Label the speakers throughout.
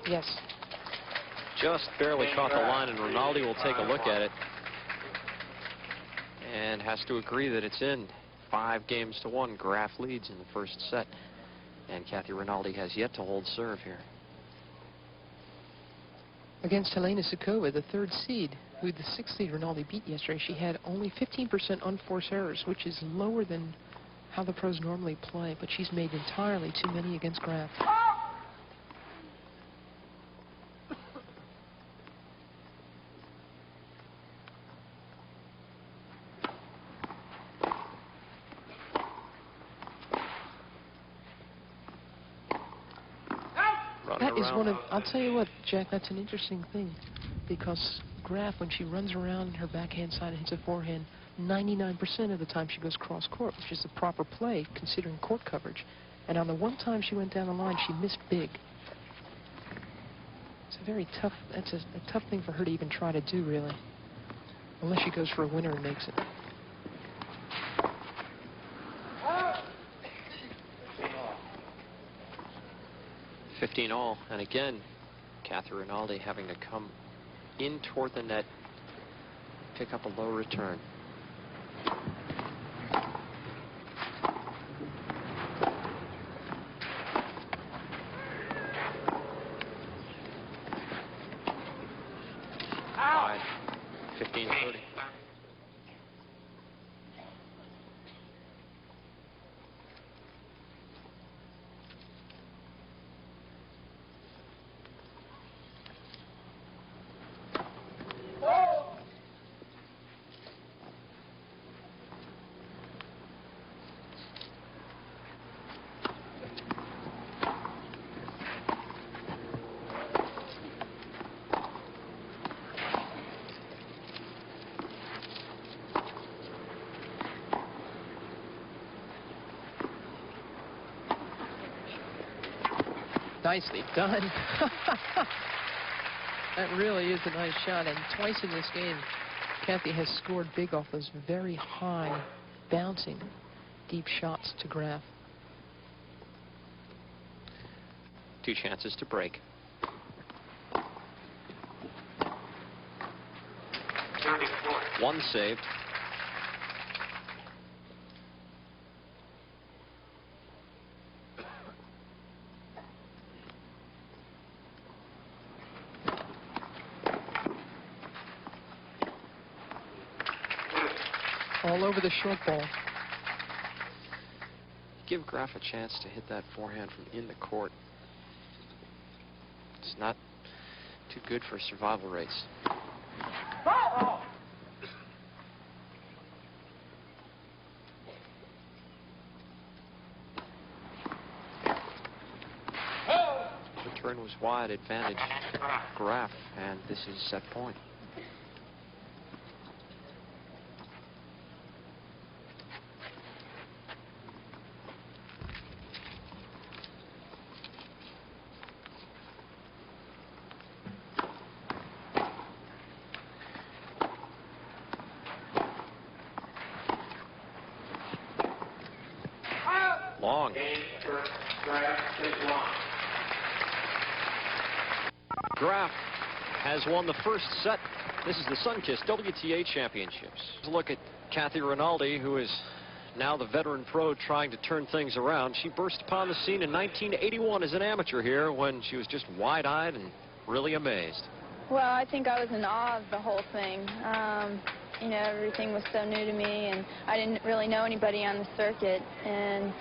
Speaker 1: Yes.
Speaker 2: Just barely caught the line, and Rinaldi will take a look at it and has to agree that it's in. 5-1. Graf leads in the first set, and Kathy Rinaldi has yet to hold serve here.
Speaker 1: Against Helena Suková, the 3rd seed, who the 6th seed Rinaldi beat yesterday, she had only 15% unforced errors, which is lower than how the pros normally play, but she's made entirely too many against Graf. That is one of, I'll tell you what, Jack, that's an interesting thing, because Graf, when she runs around her backhand side and hits a forehand, 99% of the time she goes cross court, which is the proper play considering court coverage. And on the one time she went down the line, she missed big. It's a very tough, that's a tough thing for her to even try to do, really, unless she goes for a winner and makes it.
Speaker 2: 15-all, and again, Kathy Rinaldi having to come in toward the net, pick up a low return. Wide, 15-30.
Speaker 1: Nicely done. That really is a nice shot, and twice in this game, Kathy has scored big off those very high, bouncing, deep shots to Graf.
Speaker 2: 2 chances to break. 1 saved.
Speaker 1: All over the short ball.
Speaker 2: Give Graf a chance to hit that forehand from in the court. It's not too good for a survival race. Return was wide, advantage Graf, and this is set point. Long. Graf has won the first set. This is the Sunkist WTA Championships. Look at Kathy Rinaldi, who is now the veteran pro trying to turn things around. She burst upon the scene in 1981 as an amateur here when she was just wide-eyed and really amazed.
Speaker 3: Well, I think I was in awe of the whole thing. You know, everything was so new to me, and I didn't really know anybody on the circuit. And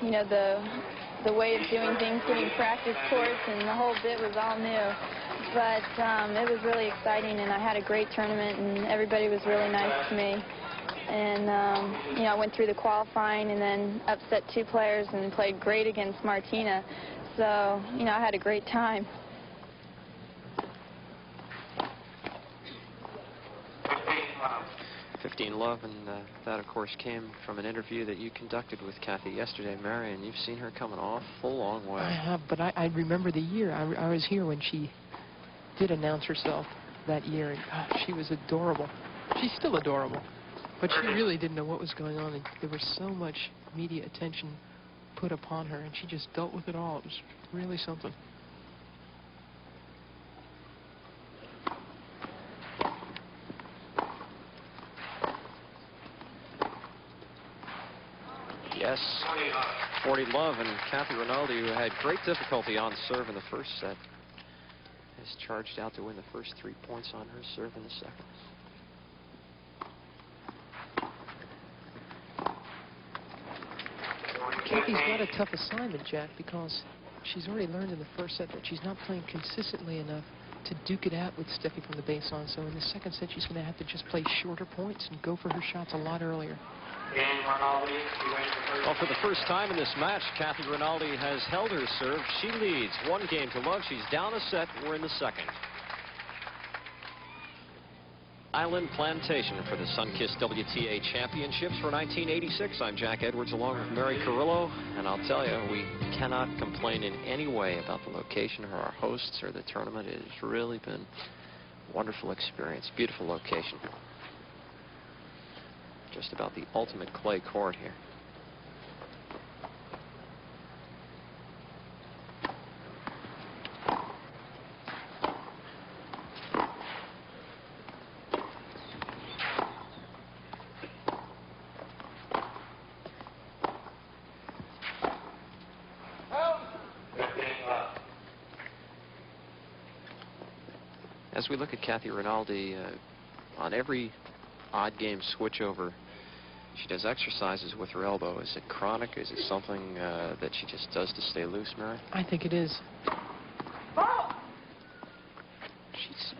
Speaker 3: you know, the way of doing things, getting practice courts, and the whole bit was all new. But it was really exciting, and I had a great tournament, and everybody was really nice to me. And you know, I went through the qualifying and then upset 2 players and played great against Martina. So, you know, I had a great time.
Speaker 2: 15 love, and that, of course, came from an interview that you conducted with Kathy yesterday, Mary, and you've seen her come an awful long way.
Speaker 1: I have, but I remember the year. I was here when she did announce herself that year, and gosh, she was adorable. She's still adorable, but she really didn't know what was going on, and there was so much media attention put upon her, and she just dealt with it all. It was really something.
Speaker 2: 40 love, and Kathy Rinaldi, who had great difficulty on serve in the first set, has charged out to win the first 3 points on her serve in the second.
Speaker 1: Kathy's got a tough assignment, Jack, because she's already learned in the first set that she's not playing consistently enough to duke it out with Steffi from the baseline. So in the second set, she's going to have to just play shorter points and go for her shots a lot earlier.
Speaker 2: Well, for the first time in this match, Kathy Rinaldi has held her serve. She leads 1-0. She's down a set. We're in the second. Island Plantation for the Sunkist WTA Championships for 1986. I'm Jack Edwards along with Mary Carrillo, and I'll tell you, we cannot complain in any way about the location or our hosts or the tournament. It has really been a wonderful experience. Beautiful location. Just about the ultimate clay court here. As we look at Kathy Rinaldi, on every odd game switchover, she does exercises with her elbow. Is it chronic? Is it something that she just does to stay loose, Mary?
Speaker 1: I think it is.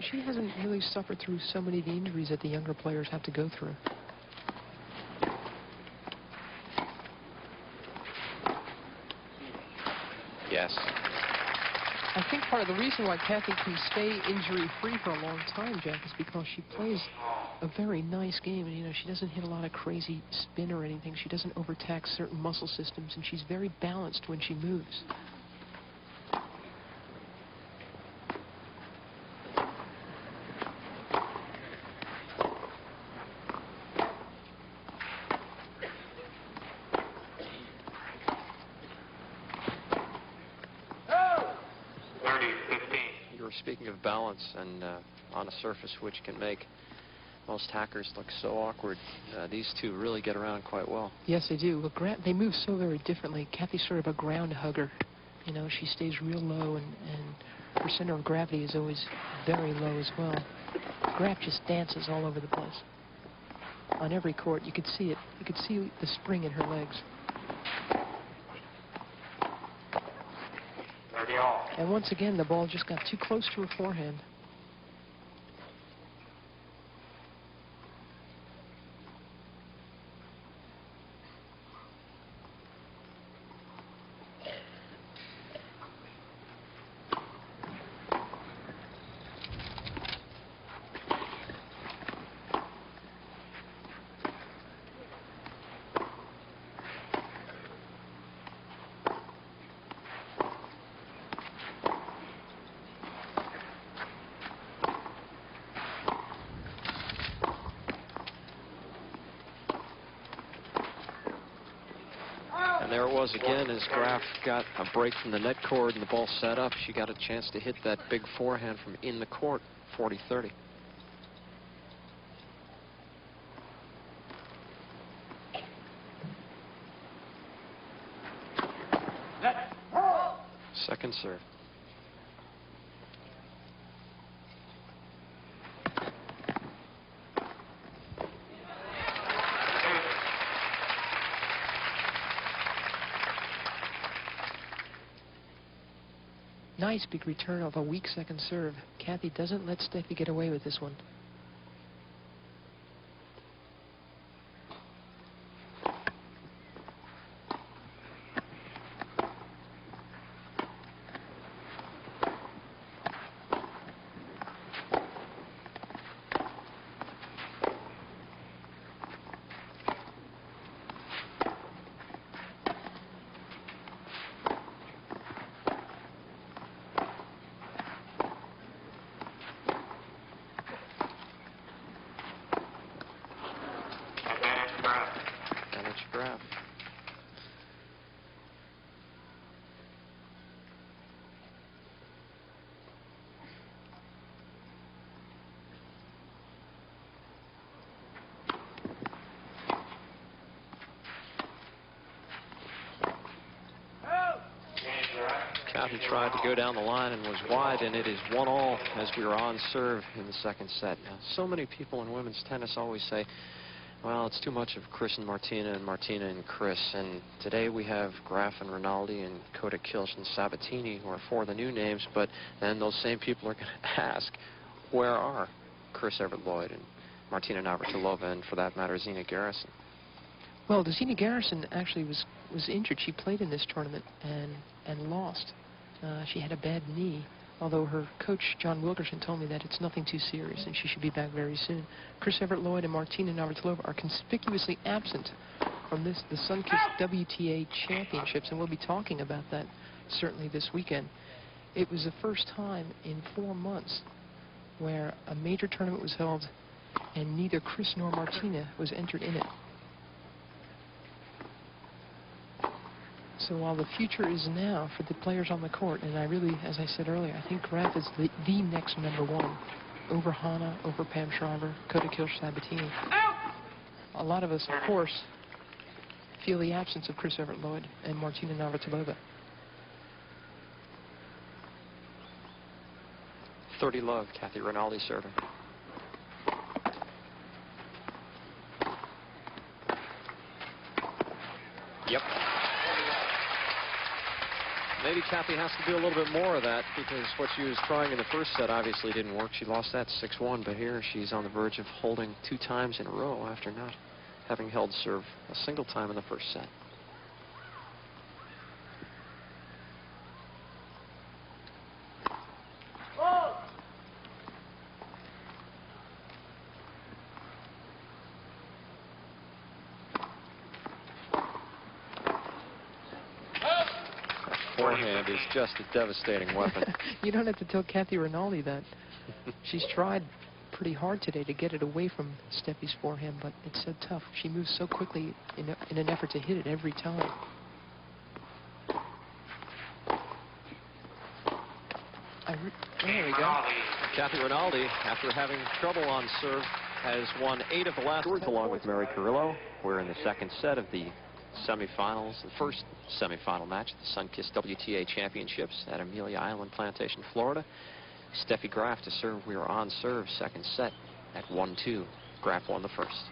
Speaker 1: She hasn't really suffered through so many of the injuries that the younger players have to go through.
Speaker 2: Yes.
Speaker 1: I think part of the reason why Kathy can stay injury-free for a long time, Jack, is because she plays a very nice game. And, you know, she doesn't hit a lot of crazy spin or anything. She doesn't overtax certain muscle systems, and she's very balanced when she moves.
Speaker 2: Speaking of balance, and on a surface which can make most hackers look so awkward, these two really get around quite well.
Speaker 1: Yes, they do. Well, they move so very differently. Kathy's sort of a ground hugger. You know, she stays real low, and her center of gravity is always very low as well. Graf just dances all over the place. On every court, you could see it. You could see the spring in her legs. And once again, the ball just got too close to her forehand.
Speaker 2: There it was again as Graf got a break from the net cord and the ball set up. She got a chance to hit that big forehand from in the court, 40-30. Second serve.
Speaker 1: Nice big return of a weak second serve. Kathy doesn't let Steffi get away with this one.
Speaker 2: He tried to go down the line and was wide, and it is 1-all as we are on serve in the second set. Now, so many people in women's tennis always say, well, it's too much of Chris and Martina and Chris. And today we have Graf and Rinaldi and Koda Kilsch and Sabatini, who are 4 of the new names. But then those same people are going to ask, where are Chris Evert Lloyd and Martina Navratilova, and for that matter, Zina Garrison?
Speaker 1: Well, Zina Garrison actually was injured. She played in this tournament and lost. She had a bad knee, although her coach, John Wilkerson, told me that it's nothing too serious and she should be back very soon. Chris Evert Lloyd and Martina Navratilova are conspicuously absent from the Sunkist WTA Championships, and we'll be talking about that certainly this weekend. It was the first time in 4 months where a major tournament was held and neither Chris nor Martina was entered in it. So while the future is now for the players on the court, and I really, as I said earlier, I think Graf is the next #1 over Hana, over Pam Shriver, Koda Kilsch, Sabatini. A lot of us, of course, feel the absence of Chris Evert Lloyd and Martina Navratilova.
Speaker 2: 30 love, Kathy Rinaldi serving. Yep. Maybe Kathy has to do a little bit more of that, because what she was trying in the first set obviously didn't work. She lost that 6-1, but here she's on the verge of holding 2 times in a row after not having held serve a single time in the first set. Forehand is just a devastating weapon.
Speaker 1: You don't have to tell Kathy Rinaldi that. She's tried pretty hard today to get it away from Steffi's forehand, but it's so tough. She moves so quickly in an effort to hit it every time. There we go.
Speaker 2: Kathy Rinaldi, after having trouble on serve, has won 8 of the last. Along with Mary Carrillo, we're in the second set of the semifinals, the first semifinal match of the Sunkist WTA Championships at Amelia Island, Plantation, Florida. Steffi Graf to serve. We are on serve, second set at 1-2. Graf won the first.